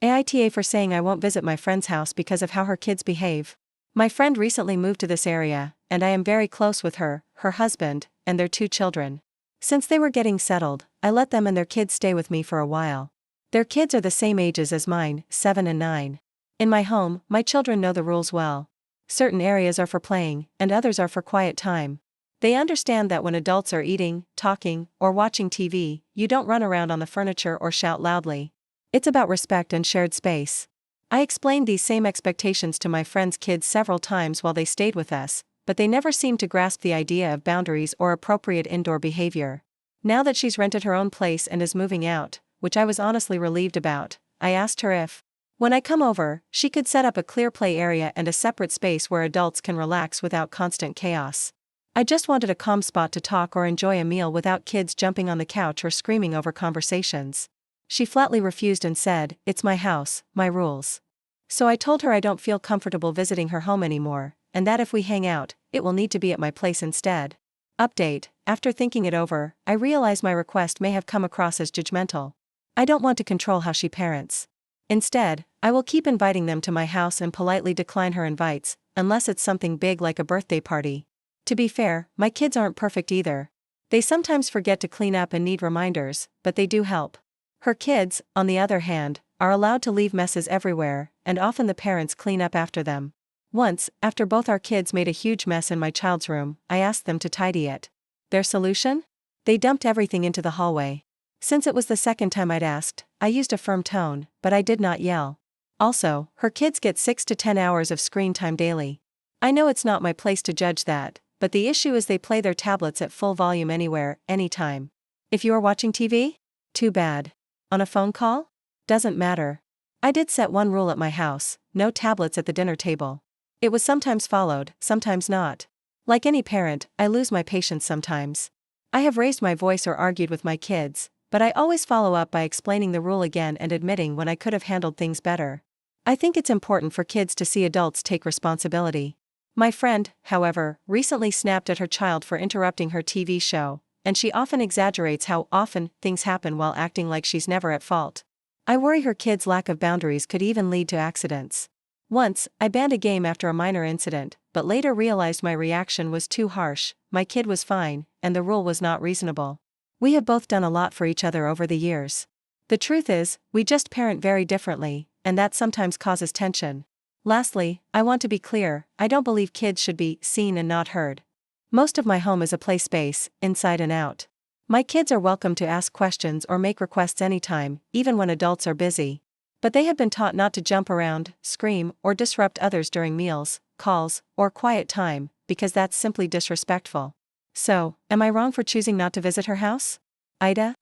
AITA for saying I won't visit my friend's house because of how her kids behave. My friend recently moved to this area, and I am very close with her, her husband, and their 2 children. Since they were getting settled, I let them and their kids stay with me for a while. Their kids are the same ages as mine, 7 and 9. In my home, my children know the rules well. Certain areas are for playing, and others are for quiet time. They understand that when adults are eating, talking, or watching TV, you don't run around on the furniture or shout loudly. It's about respect and shared space. I explained these same expectations to my friend's kids several times while they stayed with us, but they never seemed to grasp the idea of boundaries or appropriate indoor behavior. Now that she's rented her own place and is moving out, which I was honestly relieved about, I asked her if, when I come over, she could set up a clear play area and a separate space where adults can relax without constant chaos. I just wanted a calm spot to talk or enjoy a meal without kids jumping on the couch or screaming over conversations. She flatly refused and said, "It's my house, my rules." So I told her I don't feel comfortable visiting her home anymore, and that if we hang out, it will need to be at my place instead. Update: after thinking it over, I realize my request may have come across as judgmental. I don't want to control how she parents. Instead, I will keep inviting them to my house and politely decline her invites, unless it's something big like a birthday party. To be fair, my kids aren't perfect either. They sometimes forget to clean up and need reminders, but they do help. Her kids, on the other hand, are allowed to leave messes everywhere, and often the parents clean up after them. Once, after both our kids made a huge mess in my child's room, I asked them to tidy it. Their solution? They dumped everything into the hallway. Since it was the second time I'd asked, I used a firm tone, but I did not yell. Also, her kids get 6 to 10 hours of screen time daily. I know it's not my place to judge that, but the issue is they play their tablets at full volume anywhere, anytime. If you are watching TV? Too bad. On a phone call? Doesn't matter. I did set one rule at my house: no tablets at the dinner table. It was sometimes followed, sometimes not. Like any parent, I lose my patience sometimes. I have raised my voice or argued with my kids, but I always follow up by explaining the rule again and admitting when I could have handled things better. I think it's important for kids to see adults take responsibility. My friend, however, recently snapped at her child for interrupting her TV show, and she often exaggerates how often things happen while acting like she's never at fault. I worry her kids' lack of boundaries could even lead to accidents. Once, I banned a game after a minor incident, but later realized my reaction was too harsh. My kid was fine, and the rule was not reasonable. We have both done a lot for each other over the years. The truth is, we just parent very differently, and that sometimes causes tension. Lastly, I want to be clear: I don't believe kids should be seen and not heard. Most of my home is a play space, inside and out. My kids are welcome to ask questions or make requests anytime, even when adults are busy. But they have been taught not to jump around, scream, or disrupt others during meals, calls, or quiet time, because that's simply disrespectful. So, am I wrong for choosing not to visit her house? AITA?